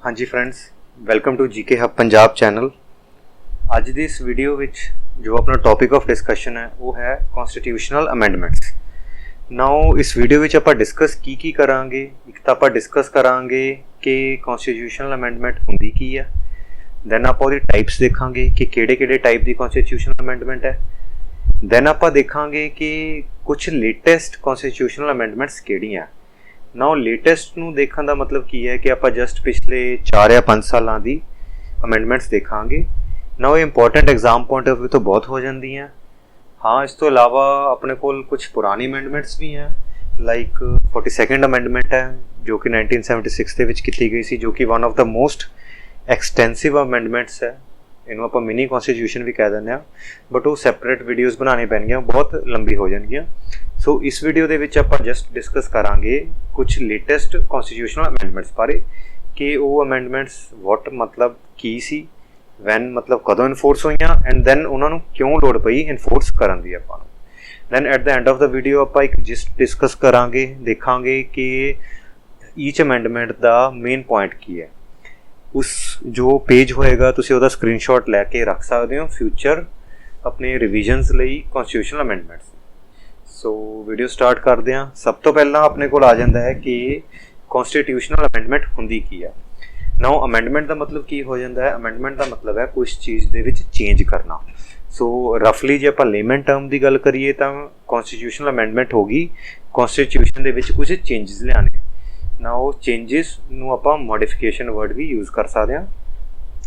हाँ जी friends, welcome to GK hub Punjab channel. ਅੱਜ ਦੀ ਇਸ ਵੀਡੀਓ ਵਿੱਚ ਜੋ ਆਪਣਾ ਟੌਪਿਕ ਆਫ ਡਿਸਕਸ਼ਨ ਹੈ ਉਹ ਹੈ ਕਨਸਟੀਟਿਊਸ਼ਨਲ ਅਮੈਂਡਮੈਂਟਸ। ਨਾਓ ਇਸ ਵੀਡੀਓ ਵਿੱਚ ਆਪਾਂ ਡਿਸਕਸ ਕੀ ਕਰਾਂਗੇ। ਇੱਕ ਤਾਂ ਆਪਾਂ ਡਿਸਕਸ ਕਰਾਂਗੇ ਕਿ ਕਨਸਟੀਟਿਊਸ਼ਨਲ ਅਮੈਂਡਮੈਂਟ ਹੁੰਦੀ ਕੀ ਹੈ, ਦੈਨ ਆਪਾਂ ਉਹਦੀ ਟਾਈਪਸ ਦੇਖਾਂਗੇ ਕਿ ਕਿਹੜੇ ਟਾਈਪ ਦੀ ਕਨਸਟੀਟਿਊਸ਼ਨਲ ਅਮੈਂਡਮੈਂਟ ਹੈ। ਦੈਨ ਆਪਾਂ ਦੇਖਾਂਗੇ ਕਿ ਕੁਝ ਲੇਟੈਸਟ ਕਨਸਟੀਟਿਊਸ਼ਨਲ ਅਮੈਂਡਮੈਂਟਸ ਕਿਹੜੀਆਂ। ਨਾਓ ਲੇਟੈਸਟ ਨੂੰ ਦੇਖਣ ਦਾ ਮਤਲਬ ਕੀ ਹੈ ਕਿ ਆਪਾਂ ਜਸਟ ਪਿਛਲੇ 4 ਜਾਂ 5 ਸਾਲਾਂ ਦੀ ਅਮੈਂਡਮੈਂਟਸ ਦੇਖਾਂਗੇ। ਨਾ ਉਹ important exam point of view ਤੋਂ ਬਹੁਤ ਹੋ ਜਾਂਦੀਆਂ। ਹਾਂ, ਇਸ ਤੋਂ ਇਲਾਵਾ ਆਪਣੇ ਕੋਲ ਕੁਝ ਪੁਰਾਣੀ ਅਮੈਂਡਮੈਂਟਸ ਵੀ ਹੈ, ਲਾਈਕ 42nd ਅਮੈਂਡਮੈਂਟ ਹੈ ਜੋ ਕਿ 1976 ਦੇ ਵਿੱਚ ਕੀਤੀ ਗਈ ਸੀ, ਜੋ ਕਿ one of the most extensive amendments ਹੈ। ਇਹਨੂੰ ਆਪਾਂ ਮਿਨੀ ਕਨਸਟੀਟਿਊਸ਼ਨ ਵੀ ਕਹਿ ਦਿੰਦੇ ਹਾਂ, ਬਟ ਉਹ ਸੈਪਰੇਟ ਵੀਡੀਓਜ਼ ਬਣਾਉਣੀ ਪੈਣਗੀਆਂ, ਬਹੁਤ ਲੰਬੀ ਹੋ ਜਾਣਗੀਆਂ। ਸੋ ਇਸ ਵੀਡੀਓ ਦੇ ਵਿੱਚ ਆਪਾਂ ਜਸਟ ਡਿਸਕਸ ਕਰਾਂਗੇ ਕੁਝ ਲੇਟੈਸਟ ਕਨਸਟੀਟਿਊਸ਼ਨਲ ਅਮੈਂਡਮੈਂਟਸ ਬਾਰੇ ਕਿ ਉਹ ਅਮੈਂਡਮੈਂਟਸ ਵਾਟ ਮਤਲਬ ਕੀ ਸੀ, ਵੈਨ ਮਤਲਬ ਕਦੋਂ ਇਨਫੋਰਸ ਹੋਈਆਂ, ਐਂਡ ਦੈਨ ਉਹਨਾਂ ਨੂੰ ਕਿਉਂ ਲੋੜ ਪਈ ਇਨਫੋਰਸ ਕਰਨ ਦੀ ਆਪਾਂ ਨੂੰ। Then at the end of ਦਾ ਵੀਡੀਓ ਆਪਾਂ ਇੱਕ ਜਿਸਟ ਡਿਸਕਸ ਕਰਾਂਗੇ, ਦੇਖਾਂਗੇ ਕਿ ਈਚ ਅਮੈਂਡਮੈਂਟ ਦਾ ਮੇਨ ਪੁਆਇੰਟ ਕੀ ਹੈ। ਉਸ ਜੋ ਪੇਜ ਹੋਏਗਾ ਤੁਸੀਂ ਉਹਦਾ ਸਕਰੀਨਸ਼ਾਟ ਲੈ ਕੇ ਰੱਖ ਸਕਦੇ ਹੋ ਫਿਊਚਰ ਆਪਣੇ ਰਿਵੀਜ਼ਨਸ ਲਈ constitutional amendments. So video start ਕਰਦੇ ਹਾਂ। ਸਭ ਤੋਂ ਪਹਿਲਾਂ ਆਪਣੇ ਕੋਲ ਆ ਜਾਂਦਾ ਹੈ ਕਿ ਕਨਸਟੀਟਿਊਸ਼ਨਲ ਅਮੈਂਡਮੈਂਟ ਹੁੰਦੀ ਕੀ ਹੈ। ਨਾਓ ਅਮੈਂਡਮੈਂਟ ਦਾ ਮਤਲਬ ਕੀ ਹੋ ਜਾਂਦਾ ਹੈ। ਅਮੈਂਡਮੈਂਟ ਦਾ ਮਤਲਬ ਹੈ ਕੁਝ ਚੀਜ਼ ਦੇ ਵਿੱਚ ਚੇਂਜ ਕਰਨਾ। ਸੋ ਰਫਲੀ ਜੇ ਆਪਾਂ ਲੇਮਨ ਟਰਮ ਦੀ ਗੱਲ ਕਰੀਏ ਤਾਂ ਕਨਸਟੀਟਿਊਸ਼ਨਲ ਅਮੈਂਡਮੈਂਟ ਹੋ ਗਈ ਕਨਸਟੀਟਿਊਸ਼ਨ ਦੇ ਵਿੱਚ ਕੁਝ ਚੇਂਜਸ ਲਿਆਉਣੇ। ਨਾ ਉਹ ਚੇਂਜਸ ਨੂੰ ਆਪਾਂ ਮੋਡੀਫਿਕੇਸ਼ਨ ਵਰਡ ਵੀ ਯੂਜ਼ ਕਰ ਸਕਦੇ ਹਾਂ।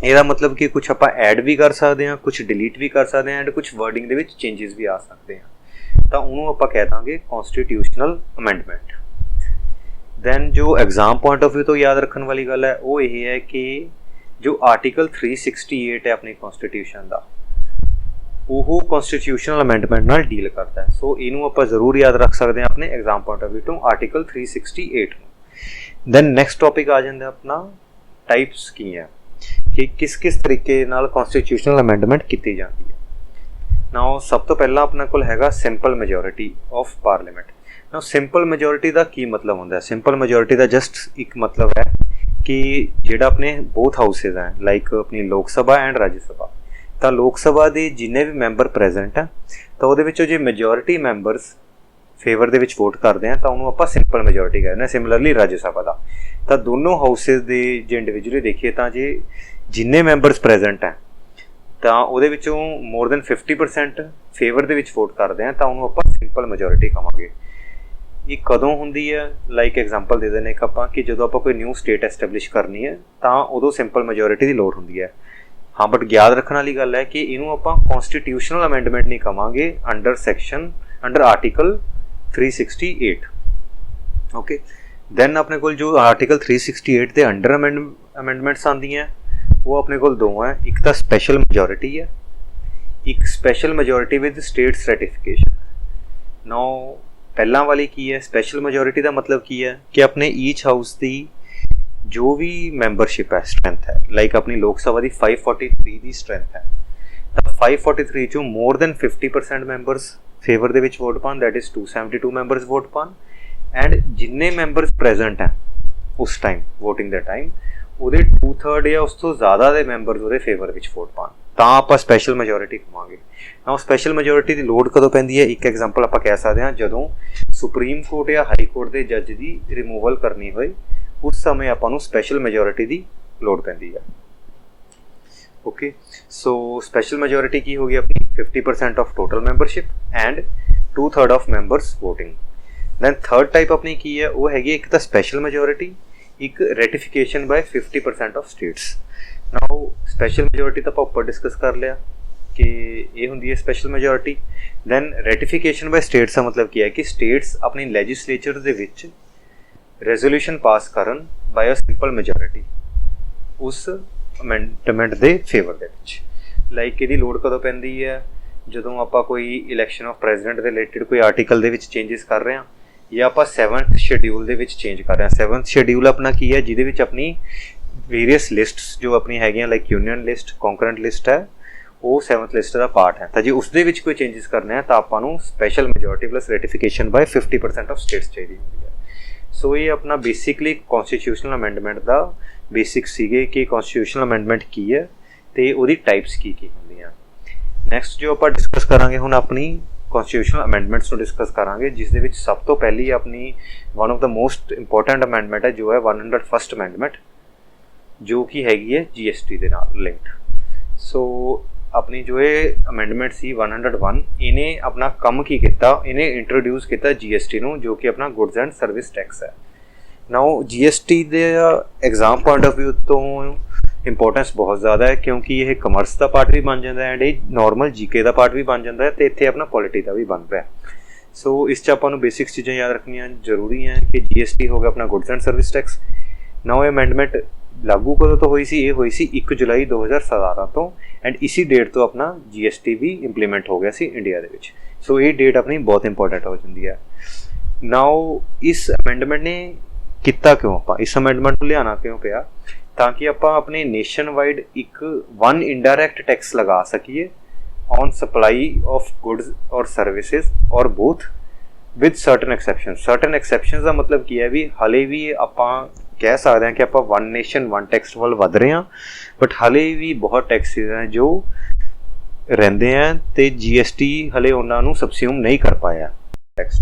ਇਹਦਾ ਮਤਲਬ ਕਿ ਕੁਝ ਆਪਾਂ ਐਡ ਵੀ ਕਰ ਸਕਦੇ ਹਾਂ, ਕੁਝ ਡਿਲੀਟ ਵੀ ਕਰ ਸਕਦੇ ਹਾਂ, ਐਂਡ ਕੁਝ ਵਰਡਿੰਗ ਦੇ ਵਿੱਚ ਚੇਂਜਸ ਵੀ ਆ ਸਕਦੇ ਹਾਂ, ਤਾਂ ਉਹਨੂੰ ਆਪਾਂ ਕਹਿ ਦਾਂਗੇ ਕਨਸਟੀਟਿਊਸ਼ਨਲ ਅਮੈਂਡਮੈਂਟ। ਦੈਨ ਜੋ ਐਗਜ਼ਾਮ ਪੁਆਇੰਟ ਆਫ ਵਿਊ ਤੋਂ ਯਾਦ ਰੱਖਣ ਵਾਲੀ ਗੱਲ ਹੈ ਉਹ ਇਹ ਹੈ ਕਿ ਜੋ ਆਰਟੀਕਲ 368 ਹੈ ਆਪਣੀ ਕਨਸਟੀਟਿਊਸ਼ਨ ਦਾ, ਉਹ ਕਨਸਟੀਟਿਊਸ਼ਨਲ ਅਮੈਂਡਮੈਂਟ ਨਾਲ ਡੀਲ ਕਰਦਾ ਹੈ। ਸੋ ਇਹਨੂੰ ਆਪਾਂ ਜ਼ਰੂਰ ਯਾਦ ਰੱਖ ਸਕਦੇ ਹਾਂ ਆਪਣੇ ਐਗਜ਼ਾਮ ਪੁਆਇੰਟ ਆਫ ਵਿਊ ਤੋਂ, ਆਰਟੀਕਲ 368 ਨੂੰ। ਦੈਨ ਨੈਕਸਟ ਟੌਪਿਕ ਆ ਜਾਂਦਾ ਆਪਣਾ ਟਾਈਪਸ ਕੀ ਹੈ, ਕਿ ਕਿਸ ਤਰੀਕੇ ਨਾਲ ਕਨਸਟੀਟਿਊਸ਼ਨਲ ਅਮੈਂਡਮੈਂਟ ਕੀਤੀ ਜਾਂਦੀ ਹੈ। ਨਾਓ ਸਭ ਤੋਂ ਪਹਿਲਾਂ ਆਪਣੇ ਕੋਲ ਹੈਗਾ simple majority of parliament. Now simple majority ਦਾ ਕੀ ਮਤਲਬ ਹੁੰਦਾ ਹੈ। ਸਿੰਪਲ ਮੈਜੋਰਿਟੀ ਦਾ ਜਸਟ ਇੱਕ ਮਤਲਬ ਹੈ ਕਿ ਜਿਹੜਾ ਆਪਣੇ ਬੋਥ ਹਾਊਸਿਸ ਹੈ, ਲਾਈਕ ਆਪਣੀ ਲੋਕ ਸਭਾ ਐਂਡ ਰਾਜ ਸਭਾ, ਤਾਂ ਲੋਕ ਸਭਾ ਦੇ ਜਿੰਨੇ ਵੀ ਮੈਂਬਰ ਪ੍ਰੈਜ਼ੈਂਟ ਹੈ ਤਾਂ ਉਹਦੇ ਵਿੱਚੋਂ ਜੇ ਮੈਜੋਰਿਟੀ ਮੈਂਬਰਸ ਫੇਵਰ ਦੇ ਵਿੱਚ ਵੋਟ ਕਰਦੇ ਆ ਤਾਂ ਉਹਨੂੰ ਆਪਾਂ ਸਿੰਪਲ ਮੈਜੋਰਿਟੀ ਕਹਿੰਦੇ ਹਾਂ। ਸਿਮਿਲਰਲੀ ਰਾਜ ਸਭਾ ਦਾ ਤਾਂ ਦੋਨੋਂ ਹਾਊਸਿਸ ਦੇ ਜੇ ਇੰਡੀਵਿਜੂਅਲੀ ਦੇਖੀਏ ਤਾਂ ਜੇ ਜਿੰਨੇ ਮੈਂਬਰਸ ਪ੍ਰੈਜ਼ੈਂਟ ਹੈ ਤਾਂ ਉਹਦੇ ਵਿੱਚੋਂ ਮੋਰ ਦੈਨ 50% ਫੇਵਰ ਦੇ ਵਿੱਚ ਵੋਟ ਕਰਦੇ ਆ ਤਾਂ ਉਹਨੂੰ ਆਪਾਂ ਸਿੰਪਲ ਮੈਜੋਰਿਟੀ ਕਹਾਂਗੇ। ਇਹ ਕਦੋਂ ਹੁੰਦੀ ਹੈ, ਲਾਈਕ ਐਗਜ਼ਾਮਪਲ ਦੇ ਦਿੰਦੇ ਇੱਕ ਆਪਾਂ ਕਿ ਜਦੋਂ ਆਪਾਂ ਕੋਈ ਨਿਊ ਸਟੇਟ ਐਸਟੈਬਲਿਸ਼ ਕਰਨੀ ਹੈ ਤਾਂ ਉਦੋਂ ਸਿੰਪਲ ਮੈਜੋਰਿਟੀ ਦੀ ਲੋੜ ਹੁੰਦੀ ਹੈ। ਹਾਂ, ਬਟ ਯਾਦ ਰੱਖਣ ਵਾਲੀ ਗੱਲ ਹੈ ਕਿ ਇਹਨੂੰ ਆਪਾਂ ਕਨਸਟੀਟਿਊਸ਼ਨਲ ਅਮੈਂਡਮੈਂਟ ਨਹੀਂ ਕਹਾਂਗੇ ਅੰਡਰ ਆਰਟੀਕਲ 368। ਓਕੇ, ਦੈਨ ਆਪਣੇ ਕੋਲ ਜੋ ਆਰਟੀਕਲ 368 ਦੇ ਅੰਡਰ ਅਮੈਂਡਮੈਂਟਸ ਆਉਂਦੀਆਂ ਉਹ ਆਪਣੇ ਕੋਲ ਦੋ ਹੈ। ਇੱਕ ਤਾਂ ਸਪੈਸ਼ਲ ਮੈਜੋਰਿਟੀ ਹੈ, ਇੱਕ ਸਪੈਸ਼ਲ ਮੈਜੋਰਿਟੀ ਵਿਦ ਸਟੇਟਸ ਰੈਟੀਫਿਕੇਸ਼ਨ। ਨਾਓ ਪਹਿਲਾਂ ਵਾਲੀ ਕੀ ਹੈ, ਸਪੈਸ਼ਲ ਮੈਜੋਰਿਟੀ ਦਾ ਮਤਲਬ ਕੀ ਹੈ ਕਿ ਆਪਣੇ ਈਚ ਹਾਊਸ ਦੀ ਜੋ ਵੀ ਮੈਂਬਰਸ਼ਿਪ ਹੈ, ਸਟਰੈਂਥ ਹੈ, ਲਾਈਕ ਆਪਣੀ ਲੋਕ ਸਭਾ ਦੀ 543 ਦੀ ਸਟਰੈਂਥ ਹੈ ਤਾਂ 543 ਚੋਂ ਮੋਰ ਦੈਨ 50% ਮੈਂਬਰਸ ਫੇਵਰ ਦੇ ਵਿੱਚ ਵੋਟ ਪਾਉਣ, ਦੈਟ ਇਜ਼ 272 ਮੈਂਬਰਸ ਵੋਟ ਪਾਉਣ, ਐਂਡ ਜਿੰਨੇ ਮੈਂਬਰਸ ਪ੍ਰੈਜ਼ੈਂਟ ਹੈ ਉਸ ਟਾਈਮ ਵੋਟਿੰਗ ਦੇ ਟਾਈਮ ਉਹਦੇ 2/3 ਜਾਂ ਉਸ ਤੋਂ ਜ਼ਿਆਦਾ ਦੇ ਮੈਂਬਰਸ ਉਹਦੇ ਫੇਵਰ ਵਿੱਚ ਵੋਟ ਪਾਉਣ ਤਾਂ ਆਪਾਂ ਸਪੈਸ਼ਲ ਮੈਜੋਰਿਟੀ ਕਹਾਂਗੇ। ਨਾ ਸਪੈਸ਼ਲ ਮੈਜੋਰਿਟੀ ਦੀ ਲੋੜ ਕਦੋਂ ਪੈਂਦੀ ਹੈ, ਇੱਕ ਐਗਜ਼ਾਮਪਲ ਆਪਾਂ ਕਹਿ ਸਕਦੇ ਹਾਂ ਜਦੋਂ ਸੁਪਰੀਮ ਕੋਰਟ ਜਾਂ ਹਾਈ ਕੋਰਟ ਦੇ ਜੱਜ ਦੀ ਰਿਮੂਵਲ ਕਰਨੀ ਹੋਏ, ਉਸ ਸਮੇਂ ਆਪਾਂ ਨੂੰ ਸਪੈਸ਼ਲ ਮੈਜੋਰਿਟੀ ਦੀ ਲੋੜ ਪੈਂਦੀ ਹੈ। ਓਕੇ, ਸੋ ਸਪੈਸ਼ਲ ਮੈਜੋਰਿਟੀ ਕੀ ਹੋ ਗਈ ਆਪਣੀ 50% of total membership and 2/3 of members voting. Then third type ਆਪਣੀ ਕੀ ਹੈ, ਉਹ ਹੈਗੀ ਇੱਕ ਤਾਂ ਸਪੈਸ਼ਲ ਮੈਜੋਰਿਟੀ, ਇੱਕ ratification by 50% of states. Now special majority ਤਾਂ ਆਪਾਂ ਉੱਪਰ ਡਿਸਕਸ ਕਰ ਲਿਆ ਕਿ ਇਹ ਹੁੰਦੀ ਹੈ special majority. Then ratification by states ਦਾ ਮਤਲਬ ਕੀ ਹੈ ਕਿ ਸਟੇਟਸ ਆਪਣੀ ਲੈਜਿਸਲੇਚਰ ਦੇ ਵਿੱਚ ਰੈਜ਼ੋਲੂਸ਼ਨ ਪਾਸ ਕਰਨ ਬਾਏ ਅ ਸਿੰਪਲ ਮੈਜੋਰਿਟੀ ਉਸ ਅਮੈਂਡਮੈਂਟ ਦੇ ਫੇਵਰ ਦੇ ਵਿੱਚ। ਲਾਈਕ ਇਹਦੀ ਲੋੜ ਕਦੋਂ ਪੈਂਦੀ ਹੈ, ਜਦੋਂ ਆਪਾਂ ਕੋਈ ਇਲੈਕਸ਼ਨ ਆਫ ਪ੍ਰੈਜ਼ੀਡੈਂਟ ਦੇ ਰਿਲੇਟਿਡ ਕੋਈ ਆਰਟੀਕਲ ਦੇ ਵਿੱਚ ਚੇਂਜਸ ਕਰ ਰਹੇ ਹਾਂ ਜਾਂ ਆਪਾਂ 7th ਸ਼ਡਿਊਲ ਦੇ ਵਿੱਚ ਚੇਂਜ ਕਰ ਰਹੇ ਹਾਂ। 7th ਸ਼ਡਿਊਲ ਆਪਣਾ ਕੀ ਹੈ, ਜਿਹਦੇ ਵਿੱਚ ਆਪਣੀ ਵੇਰੀਅਸ ਲਿਸਟਸ ਜੋ ਆਪਣੀ ਹੈਗੀਆਂ, ਲਾਈਕ ਯੂਨੀਅਨ ਲਿਸਟ, ਕੌਂਕਰੈਂਟ ਲਿਸਟ ਹੈ, ਉਹ 7th ਲਿਸਟ ਦਾ ਪਾਰਟ ਹੈ। ਤਾਂ ਜੇ ਉਸ ਦੇ ਵਿੱਚ ਕੋਈ ਚੇਂਜਸ ਕਰਨੇ ਆ ਤਾਂ ਆਪਾਂ ਨੂੰ special majority plus ratification by 50% of states ਚਾਹੀਦੀ ਹੁੰਦੀ ਹੈ। ਸੋ ਇਹ ਆਪਣਾ ਬੇਸਿਕਲੀ ਕੌਂਸਟੀਟਿਊਸ਼ਨਲ ਅਮੈਂਡਮੈਂਟ ਦਾ ਬੇਸਿਕ ਸੀਗੇ ਕਿ ਕੌਂਸਟੀਟਿਊਸ਼ਨਲ ਅਮੈਂਡਮੈਂਟ ਕੀ ਹੈ ਅਤੇ ਉਹਦੀ ਟਾਈਪਸ ਕੀ ਕੀ ਹੁੰਦੀਆਂ। ਨੈਕਸਟ ਜੋ ਆਪਾਂ ਡਿਸਕਸ ਕਰਾਂਗੇ ਹੁਣ ਆਪਣੀ ਕੌਂਸਟੀਟਿਊਸ਼ਨਲ ਅਮੈਂਡਮੈਂਟਸ ਨੂੰ ਡਿਸਕਸ ਕਰਾਂਗੇ, ਜਿਸ ਦੇ ਵਿੱਚ ਸਭ ਤੋਂ ਪਹਿਲੀ ਆਪਣੀ one of the most important amendment ਹੈ ਜੋ ਹੈ 101st ਅਮੈਂਡਮੈਂਟ, ਜੋ ਕਿ ਹੈਗੀ ਹੈ GST ਦੇ ਨਾਲ ਲਿੰਕਡ। ਸੋ ਆਪਣੀ ਜੋ ਇਹ ਅਮੈਂਡਮੈਂਟ ਸੀ 101, ਇਹਨੇ ਆਪਣਾ ਕੰਮ ਕੀ ਕੀਤਾ, ਇਹਨੇ ਇੰਟਰੋਡਿਊਸ ਕੀਤਾ GST ਨੂੰ, ਜੋ ਕਿ ਆਪਣਾ ਗੁਡਸ ਐਂਡ ਸਰਵਿਸ ਟੈਕਸ ਹੈ। ਨਾਓ GST ਦੇ ਐਗਜ਼ਾਮ ਪੁਆਇੰਟ ਆਫ ਵਿਊ ਤੋਂ ਇੰਪੋਰਟੈਂਸ ਬਹੁਤ ਜ਼ਿਆਦਾ ਹੈ, ਕਿਉਂਕਿ ਇਹ ਕਮਰਸ ਦਾ ਪਾਰਟ ਵੀ ਬਣ ਜਾਂਦਾ ਐਂਡ ਇਹ ਨੋਰਮਲ GK ਦਾ ਪਾਰਟ ਵੀ ਬਣ ਜਾਂਦਾ ਹੈ, ਅਤੇ ਇੱਥੇ ਆਪਣਾ ਪੋਲਿਟੀ ਦਾ ਵੀ ਬਣ ਰਿਹਾ। ਸੋ ਇਸ 'ਚ ਆਪਾਂ ਨੂੰ ਬੇਸਿਕਸ ਚੀਜ਼ਾਂ ਯਾਦ ਰੱਖਣੀਆਂ ਜ਼ਰੂਰੀ ਹੈ ਕਿ GST ਹੋ ਗਿਆ ਆਪਣਾ ਗੁਡਸ ਐਂਡ ਸਰਵਿਸ ਟੈਕਸ। ਨਾਓ ਇਹ ਅਮੈਂਡਮੈਂਟ ਲਾਗੂ ਕਦੋਂ ਤੋਂ ਹੋਈ ਸੀ, ਇਹ ਹੋਈ ਸੀ 1 ਜੁਲਾਈ 2017 ਤੋਂ, ਐਂਡ ਇਸੀ ਡੇਟ ਤੋਂ ਆਪਣਾ GST ਵੀ ਇੰਪਲੀਮੈਂਟ ਹੋ ਗਿਆ ਸੀ ਇੰਡੀਆ ਦੇ ਵਿੱਚ। ਸੋ ਇਹ ਡੇਟ ਆਪਣੀ ਬਹੁਤ ਇੰਪੋਰਟੈਂਟ ਹੋ ਜਾਂਦੀ ਹੈ। ਨਾਓ ਇਸ ਅਮੈਂਡਮੈਂਟ ਨੇ ਕੀਤਾ ਕਿਉਂ, ਆਪਾਂ ਇਸ ਅਮੈਂਡਮੈਂਟ ਨੂੰ ਲਿਆਉਣਾ ਕਿਉਂ ਪਿਆ, ਤਾਂ ਕਿ ਆਪਾਂ ਆਪਣੇ ਨੇਸ਼ਨ ਵਾਈਡ ਇੱਕ ਵਨ ਇੰਡਾਇਰੈਕਟ ਟੈਕਸ ਲਗਾ ਸਕੀਏ on supply of goods or services or both with certain exception. Certain exceptions ਦਾ ਮਤਲਬ ਕੀ ਹੈ ਵੀ ਹਾਲੇ ਵੀ ਆਪਾਂ ਕਹਿ ਸਕਦੇ ਹਾਂ ਕਿ ਆਪਾਂ ਵਨ ਨੇਸ਼ਨ ਵਨ ਟੈਕਸ ਵੱਲ ਵੱਧ ਰਹੇ ਹਾਂ, ਬਟ ਹਾਲੇ ਵੀ ਬਹੁਤ ਟੈਕਸਿਸ ਹੈ ਜੋ ਰਹਿੰਦੇ ਆ ਅਤੇ GST ਹਾਲੇ ਉਹਨਾਂ ਨੂੰ ਸਬਸਿਊਮ ਨਹੀਂ ਕਰ ਪਾਇਆ ਟੈਕਸ।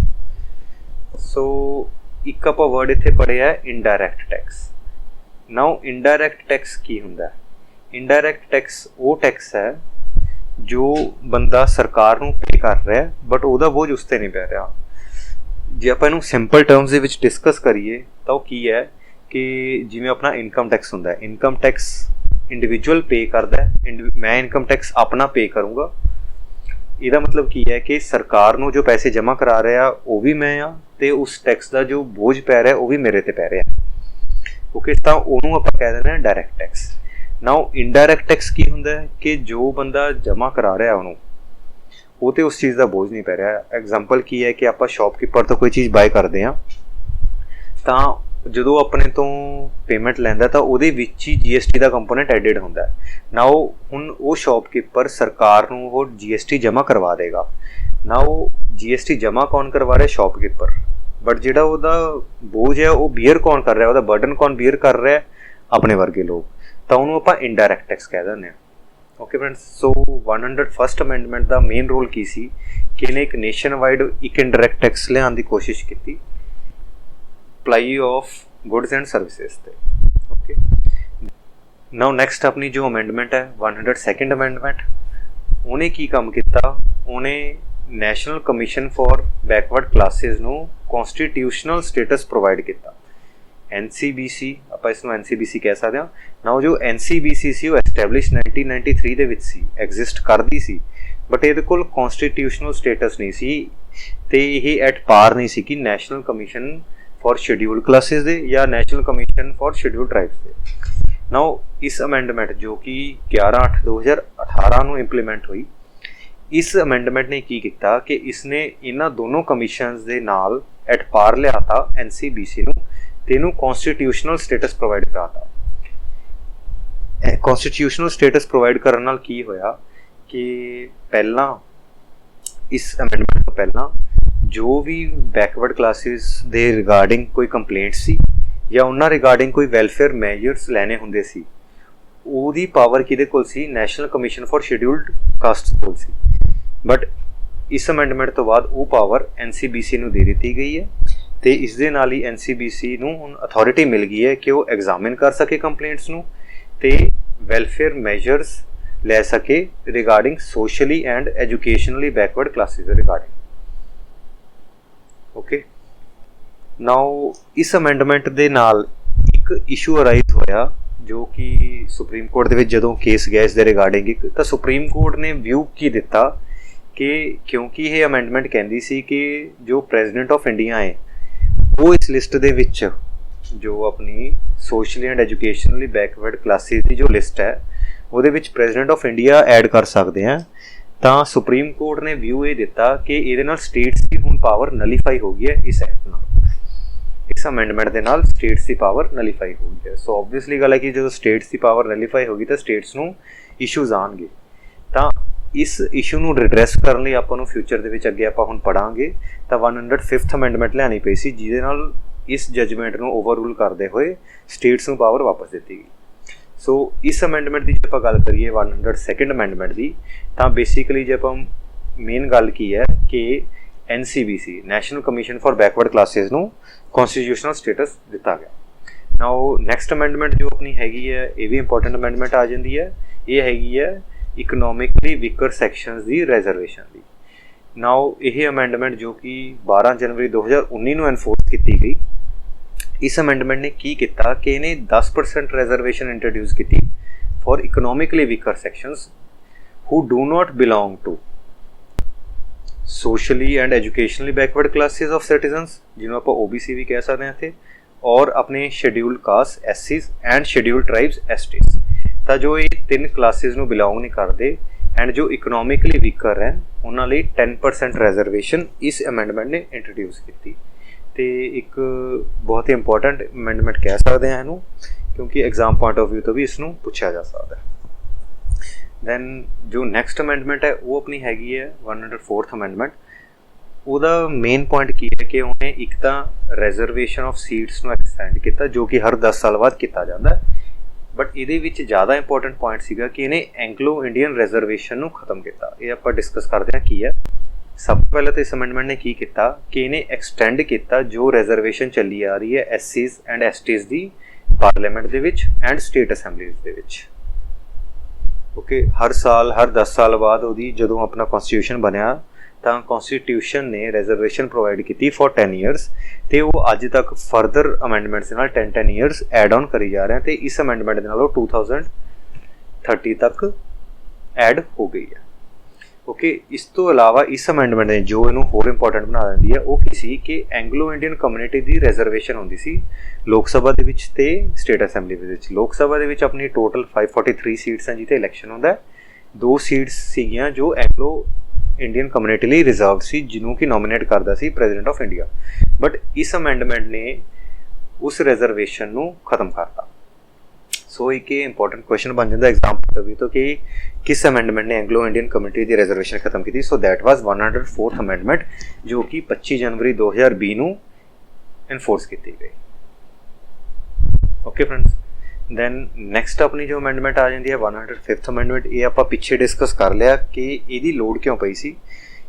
ਸੋ ਇੱਕ ਆਪਾਂ ਵਰਡ ਇੱਥੇ ਪੜ੍ਹਿਆ ਇੰਡਾਇਰੈਕਟ ਟੈਕਸ। ਨਾਓ ਇੰਡਾਇਰੈਕਟ ਟੈਕਸ ਕੀ ਹੁੰਦਾ? ਇੰਡਾਇਰੈਕਟ ਟੈਕਸ ਉਹ ਟੈਕਸ ਹੈ ਜੋ ਬੰਦਾ ਸਰਕਾਰ ਨੂੰ ਪੇ ਕਰ ਰਿਹਾ ਬਟ ਉਹਦਾ ਬੋਝ ਉਸ 'ਤੇ ਨਹੀਂ ਪੈ ਰਿਹਾ। ਜੇ ਆਪਾਂ ਇਹਨੂੰ ਸਿੰਪਲ ਟਰਮਸ ਦੇ ਵਿੱਚ ਡਿਸਕਸ ਕਰੀਏ ਤਾਂ ਉਹ ਕੀ ਹੈ ਕਿ ਜਿਵੇਂ ਆਪਣਾ ਇਨਕਮ ਟੈਕਸ ਹੁੰਦਾ, ਇਨਕਮ ਟੈਕਸ ਇੰਡੀਵਿਜੂਅਲ ਪੇ ਕਰਦਾ, ਮੈਂ ਇਨਕਮ ਟੈਕਸ ਆਪਣਾ ਪੇ ਕਰੂੰਗਾ। ਇਹਦਾ ਮਤਲਬ ਕੀ ਹੈ ਕਿ ਸਰਕਾਰ ਨੂੰ ਜੋ ਪੈਸੇ ਜਮ੍ਹਾਂ ਕਰਾ ਰਿਹਾ ਉਹ ਵੀ ਮੈਂ ਆ, ਅਤੇ ਉਸ ਟੈਕਸ ਦਾ ਜੋ ਬੋਝ ਪੈ ਰਿਹਾ ਉਹ ਵੀ ਮੇਰੇ 'ਤੇ ਪੈ ਰਿਹਾ। ਓਕੇ, ਤਾਂ ਉਹਨੂੰ ਆਪਾਂ ਕਹਿ ਦਿੰਦੇ ਹਾਂ ਡਾਇਰੈਕਟ ਟੈਕਸ। ਨਾਓ ਇਨਡਾਇਰੈਕਟ ਟੈਕਸ ਕੀ ਹੁੰਦਾ ਹੈ ਕਿ ਜੋ ਬੰਦਾ ਜਮ੍ਹਾਂ ਕਰਾ ਰਿਹਾ ਉਹਨੂੰ ਉਹ 'ਤੇ ਉਸ ਚੀਜ਼ ਦਾ ਬੋਝ ਨਹੀਂ ਪੈ ਰਿਹਾ। ਐਗਜ਼ਾਮਪਲ ਕੀ ਹੈ ਕਿ ਆਪਾਂ ਸ਼ੌਪਕੀਪਰ ਤੋਂ ਕੋਈ ਚੀਜ਼ ਬਾਏ ਕਰਦੇ ਹਾਂ, ਤਾਂ ਜਦੋਂ ਆਪਣੇ ਤੋਂ ਪੇਮੈਂਟ ਲੈਂਦਾ ਤਾਂ ਉਹਦੇ ਵਿੱਚ ਹੀ GST ਦਾ ਕੰਪੋਨੈਂਟ ਐਡਿਡ ਹੁੰਦਾ ਹੈ। ਨਾਓ ਹੁਣ ਉਹ ਸ਼ੌਪਕੀਪਰ ਸਰਕਾਰ ਨੂੰ ਉਹ GST ਜਮ੍ਹਾਂ ਕਰਵਾ ਦੇਗਾ। ਨਾਓ GST ਜਮ੍ਹਾਂ ਕੌਣ ਕਰਵਾ ਰਿਹਾ? ਸ਼ੌਪਕੀਪਰ। ਬਟ ਜਿਹੜਾ ਉਹਦਾ ਬੋਝ ਹੈ ਉਹ ਬੀਅਰ ਕੌਣ ਕਰ ਰਿਹਾ, ਉਹਦਾ ਬਰਡਨ ਕੌਣ ਬੀਅਰ ਕਰ ਰਿਹਾ? ਆਪਣੇ ਵਰਗੇ ਲੋਕ। ਤਾਂ ਉਹਨੂੰ ਆਪਾਂ ਇੰਡਾਇਰੈਕਟ ਟੈਕਸ ਕਹਿ ਦਿੰਦੇ ਹਾਂ। ਓਕੇ ਫਰੈਂਡਸ, ਸੋ 101st ਅਮੈਂਡਮੈਂਟ ਦਾ ਮੇਨ ਰੋਲ ਕੀ ਸੀ ਕਿ ਇਹਨੇ ਇੱਕ ਨੇਸ਼ਨ ਵਾਈਡ ਇੱਕ ਇੰਡਾਇਰੈਕਟ ਟੈਕਸ ਲਿਆਉਣ ਦੀ ਕੋਸ਼ਿਸ਼ ਕੀਤੀ supply of goods and services 'ਤੇ। ਓਕੇ, ਨਾਓ ਨੈਕਸਟ ਆਪਣੀ ਜੋ ਅਮੈਂਡਮੈਂਟ ਹੈ 102nd ਅਮੈਂਡਮੈਂਟ, ਉਹਨੇ ਕੀ ਕੰਮ ਕੀਤਾ? ਉਹਨੇ national commission for backward classes ਨੂੰ ਕੌਂਸਟੀਟਿਊਸ਼ਨਲ ਸਟੇਟਸ ਪ੍ਰੋਵਾਈਡ ਕੀਤਾ। NCBC, ਆਪਾਂ ਇਸ ਨੂੰ NCBC ਕਹਿ ਸਕਦੇ ਹਾਂ। ਨਾਓ ਜੋ NCBC ਸੀ ਉਹ ਐਸਟੈਬਲਿਸ਼ 1993 ਦੇ ਵਿੱਚ ਸੀ, ਐਗਜ਼ਿਸਟ ਕਰਦੀ ਸੀ, ਬਟ ਇਹਦੇ ਕੋਲ ਕੌਂਸਟੀਟਿਊਸ਼ਨਲ ਸਟੇਟਸ ਨਹੀਂ ਸੀ ਅਤੇ ਇਹ ਐਟ ਪਾਰ ਨਹੀਂ ਸੀ ਕਿ national commission for scheduled classes ਦੇ ਜਾਂ national commission for scheduled tribes ਦੇ। ਨਾਓ ਇਸ ਅਮੈਂਡਮੈਂਟ ਜੋ ਕਿ 11/8/2018 ਨੂੰ ਇੰਪਲੀਮੈਂਟ ਹੋਈ, ਇਸ ਅਮੈਂਡਮੈਂਟ ਨੇ ਕੀ ਕੀਤਾ ਕਿ ਇਸਨੇ ਇਹਨਾਂ ਦੋਨੋਂ ਕਮਿਸ਼ਨਸ ਦੇ ਨਾਲ ਐਟ ਪਾਰ ਲਿਆਤਾ NCBC ਨੂੰ, ਅਤੇ ਇਹਨੂੰ ਕੌਂਸਟੀਟਿਊਸ਼ਨਲ ਸਟੇਟਸ ਪ੍ਰੋਵਾਈਡ ਕਰਾਤਾ। ਕੌਂਸਟੀਟਿਊਸ਼ਨਲ ਸਟੇਟਸ ਪ੍ਰੋਵਾਈਡ ਕਰਨ ਨਾਲ ਕੀ ਹੋਇਆ ਕਿ ਪਹਿਲਾਂ ਇਸ ਅਮੈਂਡਮੈਂਟ ਤੋਂ ਪਹਿਲਾਂ ਜੋ ਵੀ ਬੈਕਵਰਡ ਕਲਾਸਿਸ ਦੇ ਰਿਗਾਰਡਿੰਗ ਕੋਈ ਕੰਪਲੇਂਟ ਸੀ ਜਾਂ ਉਹਨਾਂ ਰਿਗਾਰਡਿੰਗ ਕੋਈ ਵੈਲਫੇਅਰ ਮੈਜਰਸ ਲੈਣੇ ਹੁੰਦੇ ਸੀ, ਉਹਦੀ ਪਾਵਰ ਕਿਹਦੇ ਕੋਲ ਸੀ? National commission for scheduled caste ਕੋਲ ਸੀ। ਬਟ ਇਸ ਅਮੈਂਡਮੈਂਟ ਤੋਂ ਬਾਅਦ ਉਹ ਪਾਵਰ NCBC ਨੂੰ ਦੇ ਦਿੱਤੀ ਗਈ ਹੈ, ਅਤੇ ਇਸ ਦੇ ਨਾਲ ਹੀ NCBC ਨੂੰ ਹੁਣ ਅਥੋਰਿਟੀ ਮਿਲ ਗਈ ਹੈ ਕਿ ਉਹ ਐਗਜ਼ਾਮਿਨ ਕਰ ਸਕੇ ਕੰਪਲੇਂਟਸ ਨੂੰ ਅਤੇ ਵੈਲਫੇਅਰ ਮੈਜਰਸ ਲੈ ਸਕੇ regarding socially and educationally backward classes ਦੇ ਰਿਗਾਰਡਿੰਗ। ਓਕੇ, ਨਾਓ ਇਸ ਅਮੈਂਡਮੈਂਟ ਦੇ ਨਾਲ ਇੱਕ ਇਸ਼ੂ ਅਰਾਈਜ਼ ਹੋਇਆ ਜੋ ਕਿ ਸੁਪਰੀਮ ਕੋਰਟ ਦੇ ਵਿੱਚ ਜਦੋਂ ਕੇਸ ਗਿਆ ਇਸ ਦੇ ਰਿਗਾਰਡਿੰਗ ਇੱਕ, ਤਾਂ ਸੁਪਰੀਮ ਕੋਰਟ ਨੇ ਵਿਊ ਕੀ ਦਿੱਤਾ ਕਿ ਕਿਉਂਕਿ ਇਹ ਅਮੈਂਡਮੈਂਟ ਕਹਿੰਦੀ ਸੀ ਕਿ ਜੋ ਪ੍ਰੈਜ਼ੀਡੈਂਟ ਆਫ ਇੰਡੀਆ ਹੈ ਉਹ ਇਸ ਲਿਸਟ ਦੇ ਵਿੱਚ ਜੋ ਆਪਣੀ socially and educationally backward classes ਦੀ ਜੋ ਲਿਸਟ ਹੈ ਉਹਦੇ ਵਿੱਚ ਪ੍ਰੈਜ਼ੀਡੈਂਟ ਆਫ ਇੰਡੀਆ ਐਡ ਕਰ ਸਕਦੇ ਹਾਂ, ਤਾਂ ਸੁਪਰੀਮ ਕੋਰਟ ਨੇ ਵਿਊ ਇਹ ਦਿੱਤਾ ਕਿ ਇਹਦੇ ਨਾਲ ਸਟੇਟਸ ਦੀ ਹੁਣ ਪਾਵਰ ਨਲੀਫਾਈ ਹੋ ਗਈ ਹੈ ਇਸ ਐਕਟ ਨਾਲ। ਇਸ ਅਮੈਂਡਮੈਂਟ ਦੇ ਨਾਲ ਸਟੇਟਸ ਦੀ ਪਾਵਰ ਨਲੀਫਾਈ ਹੋ ਗਈ ਹੈ। ਸੋ ਓਬਵੀਅਸਲੀ ਗੱਲ ਹੈ ਕਿ ਜਦੋਂ ਸਟੇਟਸ ਦੀ ਪਾਵਰ ਨਲੀਫਾਈ ਹੋ ਗਈ ਤਾਂ ਸਟੇਟਸ ਨੂੰ ਇਸ਼ੂਜ਼ ਆਉਣਗੇ। ਤਾਂ ਇਸ ਇਸ਼ੂ ਨੂੰ ਰਿਡਰੈਸ ਕਰਨ ਲਈ ਆਪਾਂ ਨੂੰ ਫਿਊਚਰ ਦੇ ਵਿੱਚ ਅੱਗੇ ਆਪਾਂ ਹੁਣ ਪੜ੍ਹਾਂਗੇ ਤਾਂ 105th ਅਮੈਂਡਮੈਂਟ ਲਿਆਉਣੀ ਪਈ ਸੀ, ਜਿਹਦੇ ਨਾਲ इस जजमेंट ਨੂੰ ਓਵਰਰੂਲ ਕਰਦੇ ਹੋਏ ਸਟੇਟਸ ਨੂੰ ਪਾਵਰ ਵਾਪਸ ਦਿੱਤੀ ਗਈ। ਸੋ ਇਸ ਅਮੈਂਡਮੈਂਟ ਦੀ ਜੇ ਆਪਾਂ ਗੱਲ ਕਰੀਏ 102nd ਅਮੈਂਡਮੈਂਟ ਦੀ, ਤਾਂ ਬੇਸਿਕਲੀ ਜੇ ਆਪਾਂ ਮੇਨ ਗੱਲ ਕੀ ਹੈ ਕਿ NCBC national commission for backward classes ਨੂੰ ਕੌਨਸਟੀਟਿਊਸ਼ਨਲ ਸਟੇਟਸ ਦਿੱਤਾ ਗਿਆ। ਨਾਓ ਨੈਕਸਟ ਅਮੈਂਡਮੈਂਟ ਜੋ ਆਪਣੀ ਹੈਗੀ ਹੈ, ਇਹ ਵੀ ਇੰਪੋਰਟੈਂਟ ਅਮੈਂਡਮੈਂਟ ਆ ਜਾਂਦੀ ਹੈ। ਇਹ ਹੈਗੀ ਹੈ ਇਕਨੋਮਿਕਲੀ ਵੀਕਰ ਸੈਕਸ਼ਨਸ ਦੀ ਰਿਜ਼ਰਵੇਸ਼ਨ ਦੀ। ਨਾਓ ਇਹ ਅਮੈਂਡਮੈਂਟ ਜੋ ਕਿ 12 ਜਨਵਰੀ 2019 ਨੂੰ ਐਨਫੋਰਸ ਕੀਤੀ ਗਈ। ਇਸ ਅਮੈਂਡਮੈਂਟ ਨੇ ਕੀ ਕੀਤਾ ਕਿ ਇਹਨੇ 10% ਰਿਜ਼ਰਵੇਸ਼ਨ ਇੰਟਰੋਡਿਊਸ ਕੀਤੀ for economically weaker sections who do not belong to socially and educationally backward classes of citizens, ਜਿਹਨੂੰ ਆਪਾਂ OBC ਵੀ ਕਹਿ ਸਕਦੇ ਹਾਂ ਇੱਥੇ, ਔਰ ਆਪਣੇ scheduled caste SCs and scheduled tribes STs। ਤਾਂ ਜੋ ਇਹ 3 ਕਲਾਸਿਸ ਨੂੰ ਬਿਲੋਂਗ ਨਹੀਂ ਕਰਦੇ ਐਂਡ ਜੋ ਇਕਨੋਮਿਕਲੀ ਵੀਕਰ ਹੈ ਉਹਨਾਂ ਲਈ 10% ਰਿਜ਼ਰਵੇਸ਼ਨ ਇਸ ਅਮੈਂਡਮੈਂਟ ਨੇ ਇੰਟਰੋਡਿਊਸ ਕੀਤੀ। ਤੇ ਇੱਕ ਬਹੁਤ ਹੀ ਇੰਪੋਰਟੈਂਟ ਅਮੈਂਡਮੈਂਟ ਕਹਿ ਸਕਦੇ ਹਾਂ ਇਹਨੂੰ, ਕਿਉਂਕਿ ਐਗਜ਼ਾਮ ਪੁਆਇੰਟ ਆਫ ਵਿਊ ਤੋਂ ਵੀ ਇਸ ਨੂੰ ਪੁੱਛਿਆ ਜਾ ਸਕਦਾ ਹੈ। ਦੈਨ ਜੋ ਨੈਕਸਟ ਅਮੈਂਡਮੈਂਟ ਹੈ ਉਹ ਆਪਣੀ ਹੈਗੀ ਹੈ 104th ਅਮੈਂਡਮੈਂਟ। ਉਹਦਾ ਮੇਨ ਪੁਆਇੰਟ ਕੀ ਹੈ ਕਿ ਉਹਨੇ ਇੱਕ ਤਾਂ ਰਿਜ਼ਰਵੇਸ਼ਨ ਆਫ ਸੀਟਸ ਨੂੰ ਐਕਸਟੈਂਡ ਕੀਤਾ, ਜੋ ਕਿ ਹਰ 10 ਸਾਲ ਬਾਅਦ ਕੀਤਾ ਜਾਂਦਾ। ਬਟ ਇਹਦੇ ਵਿੱਚ ਜ਼ਿਆਦਾ ਇੰਪੋਰਟੈਂਟ ਪੁਆਇੰਟ ਸੀਗਾ ਕਿ ਇਹਨੇ ਐਂਗਲੋ ਇੰਡੀਅਨ ਰਿਜ਼ਰਵੇਸ਼ਨ ਨੂੰ ਖਤਮ ਕੀਤਾ। ਇਹ ਆਪਾਂ ਡਿਸਕਸ ਕਰਦੇ ਹਾਂ ਕੀ ਹੈ। ਸਭ ਤੋਂ ਪਹਿਲਾਂ ਤਾਂ ਇਸ ਅਮੈਂਡਮੈਂਟ ਨੇ ਕੀ ਕੀਤਾ ਕਿ ਇਹਨੇ ਐਕਸਟੈਂਡ ਕੀਤਾ ਜੋ ਰਿਜ਼ਰਵੇਸ਼ਨ ਚੱਲੀ ਆ ਰਹੀ ਹੈ SCs and STs the parliament ਦੇ ਵਿੱਚ ਐਂਡ ਸਟੇਟ ਅਸੈਂਬਲੀਜ਼ ਦੇ ਵਿੱਚ। ਓਕੇ, ਹਰ ਸਾਲ ਹਰ 10 ਸਾਲ ਬਾਅਦ ਉਹਦੀ ਜਦੋਂ ਆਪਣਾ ਕੌਨਸਟੀਟਿਊਸ਼ਨ ਬਣਿਆ ਤਾਂ ਕੌਨਸਟੀਟਿਊਸ਼ਨ ਨੇ ਰਿਜ਼ਰਵੇਸ਼ਨ ਪ੍ਰੋਵਾਈਡ ਕੀਤੀ ਫॉर 10 ਈਅਰਸ, ਤੇ ਉਹ ਅੱਜ ਤੱਕ ਫਰਦਰ ਅਮੈਂਡਮੈਂਟਸ ਦੇ ਨਾਲ 10 ਈਅਰਸ ਐਡ ਆਨ ਕਰੀ ਜਾ ਰਹੇ, ਤੇ ਇਸ ਅਮੈਂਡਮੈਂਟ ਦੇ ਨਾਲ ਉਹ 2030 ਤੱਕ ਐਡ ਹੋ ਗਈ ਹੈ। ਓਕੇ, ਇਸ ਤੋਂ ਇਲਾਵਾ ਇਸ ਅਮੈਂਡਮੈਂਟ ਨੇ ਜੋ ਇਹਨੂੰ ਹੋਰ ਇੰਪੋਰਟੈਂਟ ਬਣਾ ਦਿੰਦੀ ਹੈ ਉਹ ਕੀ ਸੀ ਕਿ ਐਂਗਲੋ ਇੰਡੀਅਨ ਕਮਿਊਨਿਟੀ ਦੀ ਰਿਜ਼ਰਵੇਸ਼ਨ ਹੁੰਦੀ ਸੀ ਲੋਕ ਸਭਾ ਦੇ ਵਿੱਚ ਤੇ ਸਟੇਟ ਅਸੈਂਬਲੀ ਦੇ ਵਿੱਚ। ਲੋਕ ਸਭਾ ਦੇ ਵਿੱਚ ਆਪਣੀ ਟੋਟਲ 543 ਸੀਟਸ ਹਨ ਜਿੱਥੇ ਇਲੈਕਸ਼ਨ ਹੁੰਦਾ। 2 ਸੀਟਸ ਸੀਗੀਆਂ ਜੋ ਐਂਗਲੋ ਇੰਡੀਅਨ ਕਮਿਊਨਿਟੀ ਲਈ ਰਿਜ਼ਰਵਡ ਸੀ, ਜਿਹਨੂੰ ਕਿ ਨੋਮੀਨੇਟ ਕਰਦਾ ਸੀ ਪ੍ਰੈਜ਼ੀਡੈਂਟ ਆਫ ਇੰਡੀਆ। ਬਟ ਇਸ ਅਮੈਂਡਮੈਂਟ ਨੇ ਉਸ ਰਿਜ਼ਰਵੇਸ਼ਨ ਨੂੰ ਖਤਮ ਕਰਤਾ। ਸੋ ਇੱਕ ਇੰਪੋਰਟੈਂਟ ਕੁਐਸਚਨ ਬਣ ਜਾਂਦਾ ਐਗਜ਼ਾਮ ਪੁਆਇੰਟ ਆਫ ਵਿਊ ਤੋਂ ਕਿ ਕਿਸ ਅਮੈਂਡਮੈਂਟ ਨੇ ਐਂਗਲੋ ਇੰਡੀਅਨ ਕਮਿਊਨਿਟੀ ਦੀ ਰਿਜ਼ਰਵੇਸ਼ਨ ਖਤਮ ਕੀਤੀ। So that was 104th amendment, ਜੋ ਕਿ 25 ਜਨਵਰੀ 2020 ਨੂੰ ਇਨਫੋਰਸ ਕੀਤੀ ਗਈ। ਓਕੇ ਫਰੈਂਡਸ, ਦੈਨ ਨੈਕਸਟ ਆਪਣੀ ਜੋ ਅਮੈਂਡਮੈਂਟ ਆ ਜਾਂਦੀ ਹੈ 105th ਅਮੈਂਡਮੈਂਟ। ਇਹ ਆਪਾਂ ਪਿੱਛੇ ਡਿਸਕਸ ਕਰ ਲਿਆ ਕਿ ਇਹਦੀ ਲੋੜ ਕਿਉਂ ਪਈ ਸੀ।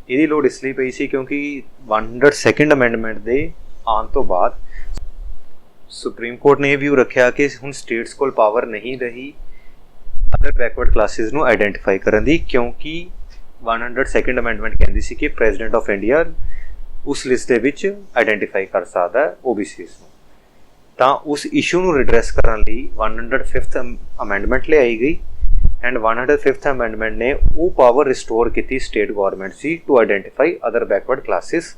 ਇਹਦੀ ਲੋੜ ਇਸ ਲਈ ਪਈ ਸੀ ਕਿਉਂਕਿ 102nd ਅਮੈਂਡਮੈਂਟ ਦੇ ਆਉਣ ਤੋਂ ਬਾਅਦ ਸੁਪਰੀਮ ਕੋਰਟ ਨੇ ਇਹ ਵਿਊ ਰੱਖਿਆ ਕਿ ਹੁਣ ਸਟੇਟਸ ਕੋਲ ਪਾਵਰ ਨਹੀਂ ਰਹੀ ਅਦਰ ਬੈਕਵਰਡ ਕਲਾਸਿਸ ਨੂੰ ਆਈਡੈਂਟੀਫਾਈ ਕਰਨ ਦੀ, ਕਿਉਂਕਿ 102nd ਅਮੈਂਡਮੈਂਟ ਕਹਿੰਦੀ ਸੀ ਕਿ ਪ੍ਰੈਜ਼ੀਡੈਂਟ ਆਫ ਇੰਡੀਆ ਉਸ ਲਿਸਟ ਦੇ ਵਿੱਚ ਆਈਡੈਂਟੀਫਾਈ ਕਰ ਸਕਦਾ OBCs ਨੂੰ। ਤਾਂ ਉਸ ਇਸ਼ੂ ਨੂੰ ਰਿਡਰੈਸ ਕਰਨ ਲਈ 105th ਅਮੈਂਡਮੈਂਟ ਲਿਆਈ ਗਈ ਐਂਡ 105th ਅਮੈਂਡਮੈਂਟ ਨੇ ਉਹ ਪਾਵਰ ਰਿਸਟੋਰ ਕੀਤੀ ਸਟੇਟ ਗੌਰਮੈਂਟ ਸੀ to identify other backward classes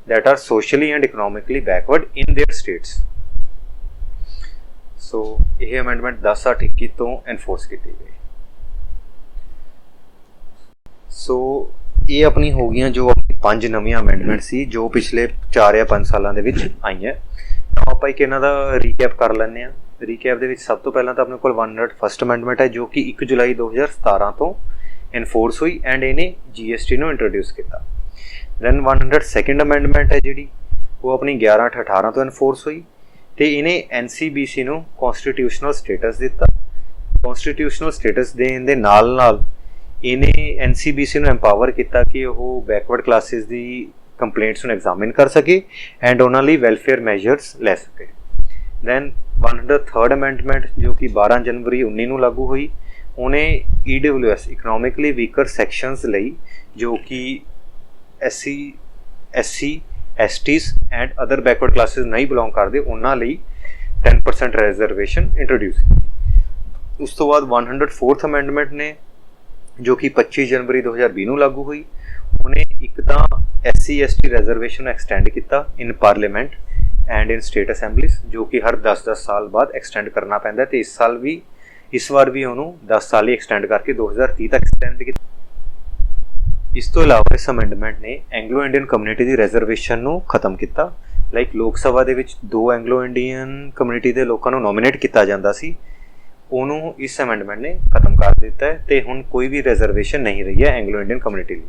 that are socially and economically backward in their states। So ਇਹ ਅਮੈਂਡਮੈਂਟ 10/8/21 ਤੋਂ ਐਨਫੋਰਸ ਕੀਤੀ ਗਈ। ਸੋ ਇਹ ਆਪਣੀ ਹੋ ਗਈਆਂ ਜੋ ਆਪਣੀ 5 ਨਵੀਆਂ ਅਮੈਂਡਮੈਂਟ ਸੀ ਜੋ ਪਿਛਲੇ 4 ਜਾਂ 5 ਸਾਲਾਂ ਦੇ ਵਿੱਚ ਆਈਆਂ। ਆਪਾਂ ਇੱਕ ਇਹਨਾਂ ਦਾ ਰੀਕੈਪ ਕਰ ਲੈਂਦੇ ਹਾਂ। ਰੀਕੈਪ ਦੇ ਵਿੱਚ ਸਭ ਤੋਂ ਪਹਿਲਾਂ ਤਾਂ ਆਪਣੇ ਕੋਲ 101st ਅਮੈਂਡਮੈਂਟ ਹੈ ਜੋ ਕਿ 1 ਜੁਲਾਈ 2017 ਤੋਂ ਐਨਫੋਰਸ ਹੋਈ ਐਂਡ ਇਹਨੇ GST ਨੂੰ ਇੰਟਰੋਡਿਊਸ ਕੀਤਾ। ਦੈਨ 102nd ਅਮੈਂਡਮੈਂਟ ਹੈ ਜਿਹੜੀ ਉਹ ਆਪਣੀ 11/8/18 ਤੋਂ ਐਨਫੋਰਸ ਹੋਈ ਤੇ ਇਹਨੇ NCBC ਨੂੰ ਕੌਨਸਟੀਟਿਊਸ਼ਨਲ ਸਟੇਟਸ ਦਿੱਤਾ। ਕੌਨਸਟੀਟਿਊਸ਼ਨਲ ਸਟੇਟਸ ਦੇਣ ਦੇ ਨਾਲ ਨਾਲ ਇਹਨੇ NCBC ਨੂੰ ਐਮਪਾਵਰ ਕੀਤਾ ਕਿ ਉਹ ਬੈਕਵਰਡ ਕਲਾਸਿਸ ਦੀ ਕੰਪਲੇਂਟਸ ਨੂੰ ਐਗਜ਼ਾਮਿਨ ਕਰ ਸਕੇ ਐਂਡ ਉਹਨਾਂ ਲਈ ਵੈਲਫੇਅਰ ਮੈਜਰਸ ਲੈ ਸਕੇ। ਦੈਨ 103rd ਅਮੈਂਡਮੈਂਟ ਜੋ ਕਿ 12 ਜਨਵਰੀ 19 ਨੂੰ ਲਾਗੂ ਹੋਈ, ਉਹਨੇ EWS ਇਕਨੋਮਿਕਲੀ ਵੀਕਰ ਸੈਕਸ਼ਨਸ ਲਈ ਜੋ ਕਿ SC SC STs and other backward classes ਨਹੀਂ ਬਿਲੋਂਗ ਕਰਦੇ ਉਹਨਾਂ ਲਈ 10% ਰਿਜ਼ਰਵੇਸ਼ਨ ਇੰਟਰੋਡਿਊਸ ਕੀਤੀ। ਉਸ ਤੋਂ ਬਾਅਦ 104th ਅਮੈਂਡਮੈਂਟ ਨੇ ਜੋ ਕਿ 25 ਜਨਵਰੀ 2020 ਨੂੰ ਲਾਗੂ ਹੋਈ, ਉਹਨੇ ਇੱਕ ਤਾਂ SC ST ਰਿਜ਼ਰਵੇਸ਼ਨ ਐਕਸਟੈਂਡ ਕੀਤਾ ਇਨ ਪਾਰਲੀਮੈਂਟ ਐਂਡ ਇਨ ਸਟੇਟ ਅਸੈਂਬਲੀਜ਼, ਜੋ ਕਿ ਹਰ 10-10 ਸਾਲ ਬਾਅਦ ਐਕਸਟੈਂਡ ਕਰਨਾ ਪੈਂਦਾ ਤੇ ਇਸ ਵਾਰ ਵੀ ਉਹਨੂੰ 10 ਸਾਲ ਹੀ ਐਕਸਟੈਂਡ ਕਰਕੇ 2030 ਤੱਕ ਐਕਸਟੈਂਡ ਕੀਤਾ। ਇਸ ਤੋਂ ਇਲਾਵਾ ਇਸ ਅਮੈਂਡਮੈਂਟ ਨੇ ਐਂਗਲੋ ਇੰਡੀਅਨ ਕਮਿਊਨਿਟੀ ਦੀ ਰਿਜ਼ਰਵੇਸ਼ਨ ਨੂੰ ਖਤਮ ਕੀਤਾ। ਲਾਈਕ ਲੋਕ ਸਭਾ ਦੇ ਵਿੱਚ 2 ਐਂਗਲੋ ਇੰਡੀਅਨ ਕਮਿਊਨਿਟੀ ਦੇ ਲੋਕਾਂ ਨੂੰ ਨੋਮੀਨੇਟ ਕੀਤਾ ਜਾਂਦਾ ਸੀ, ਉਹਨੂੰ ਇਸ ਅਮੈਂਡਮੈਂਟ ਨੇ ਖਤਮ ਕਰ ਦਿੱਤਾ ਹੈ ਤੇ ਹੁਣ ਕੋਈ ਵੀ ਰਿਜ਼ਰਵੇਸ਼ਨ ਨਹੀਂ ਰਹੀ ਹੈ ਐਂਗਲੋ ਇੰਡੀਅਨ ਕਮਿਊਨਿਟੀ ਲਈ।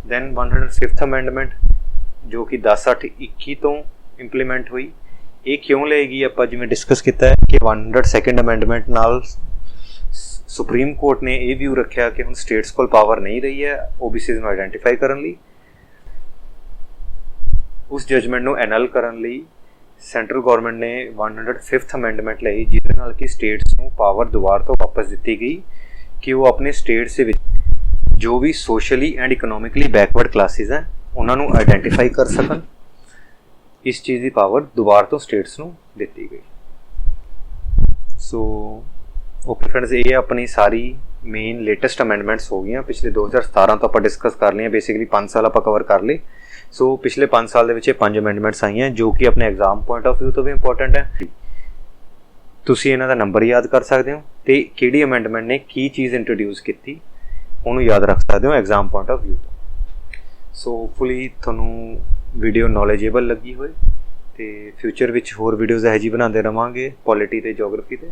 ਦੈਨ 105th ਅਮੈਂਡਮੈਂਟ ਜੋ ਕਿ 10/8/21 ਤੋਂ ਇੰਪਲੀਮੈਂਟ ਹੋਈ, ਇਹ ਕਿਉਂ ਲਏਗੀ, ਆਪਾਂ ਜਿਵੇਂ ਡਿਸਕਸ ਕੀਤਾ ਹੈ ਕਿ 102nd ਅਮੈਂਡਮੈਂਟ ਨਾਲ ਸੁਪਰੀਮ ਕੋਰਟ ਨੇ ਇਹ ਵਿਊ ਰੱਖਿਆ ਕਿ ਹੁਣ ਸਟੇਟਸ ਕੋਲ ਪਾਵਰ ਨਹੀਂ ਰਹੀ ਹੈ OBCs ਨੂੰ ਆਈਡੈਂਟੀਫਾਈ ਕਰਨ ਲਈ। ਉਸ ਜਜਮੈਂਟ ਨੂੰ ਐਨਲ ਕਰਨ ਲਈ ਸੈਂਟਰਲ ਗੌਰਮੈਂਟ ਨੇ 105th ਅਮੈਂਡਮੈਂਟ ਲਈ, ਜਿਹਦੇ ਨਾਲ ਕਿ ਸਟੇਟਸ ਨੂੰ ਪਾਵਰ ਦੁਬਾਰਾ ਤੋਂ ਵਾਪਸ ਦਿੱਤੀ ਗਈ ਕਿ ਉਹ ਆਪਣੇ ਸਟੇਟਸ ਦੇ ਵਿੱਚ ਜੋ ਵੀ socially and economically backward classes ਹੈ ਉਹਨਾਂ ਨੂੰ ਆਈਡੈਂਟੀਫਾਈ ਕਰ ਸਕਣ। ਇਸ ਚੀਜ਼ ਦੀ ਪਾਵਰ ਦੁਬਾਰਾ ਤੋਂ ਸਟੇਟਸ ਨੂੰ ਦਿੱਤੀ ਗਈ। ਸੋ ਓਕੇ ਫਰੈਂਡਸ, ਇਹ ਆਪਣੀ ਸਾਰੀ ਮੇਨ ਲੇਟੈਸਟ ਅਮੈਂਡਮੈਂਟਸ ਹੋ ਗਈਆਂ। ਪਿਛਲੇ 2017 ਤੋਂ ਆਪਾਂ ਡਿਸਕਸ ਕਰ ਲਈਆਂ, ਬੇਸਿਕਲੀ 5 ਸਾਲ ਆਪਾਂ ਕਵਰ ਕਰ ਲਏ। ਸੋ ਪਿਛਲੇ 5 ਸਾਲ ਦੇ ਵਿੱਚ ਇਹ 5 ਅਮੈਂਡਮੈਂਟਸ ਆਈਆਂ ਜੋ ਕਿ ਆਪਣੇ ਐਗਜ਼ਾਮ ਪੁਆਇੰਟ ਆਫ ਵਿਊ ਤੋਂ ਵੀ ਇੰਪੋਰਟੈਂਟ ਹੈ। ਤੁਸੀਂ ਇਹਨਾਂ ਦਾ ਨੰਬਰ ਯਾਦ ਕਰ ਸਕਦੇ ਹੋ ਅਤੇ ਕਿਹੜੀ ਅਮੈਂਡਮੈਂਟ ਨੇ ਕੀ ਚੀਜ਼ ਇੰਟਰੋਡਿਊਸ ਕੀਤੀ ਉਹਨੂੰ ਯਾਦ ਰੱਖ ਸਕਦੇ ਹੋ ਐਗਜ਼ਾਮ ਪੁਆਇੰਟ ਆਫ ਵਿਊ ਤੋਂ। ਸੋ ਹੋਪਫੁਲੀ ਤੁਹਾਨੂੰ ਵੀਡੀਓ ਨੌਲੇਜੇਬਲ ਲੱਗੀ ਹੋਏ, ਅਤੇ ਫਿਊਚਰ ਵਿੱਚ ਹੋਰ ਵੀਡੀਓਜ਼ ਇਹੋ ਜਿਹੀ ਬਣਾਉਂਦੇ ਰਹਾਂਗੇ ਪੋਲਿਟੀ ਅਤੇ ਜੀਓਗ੍ਰਾਫੀ 'ਤੇ।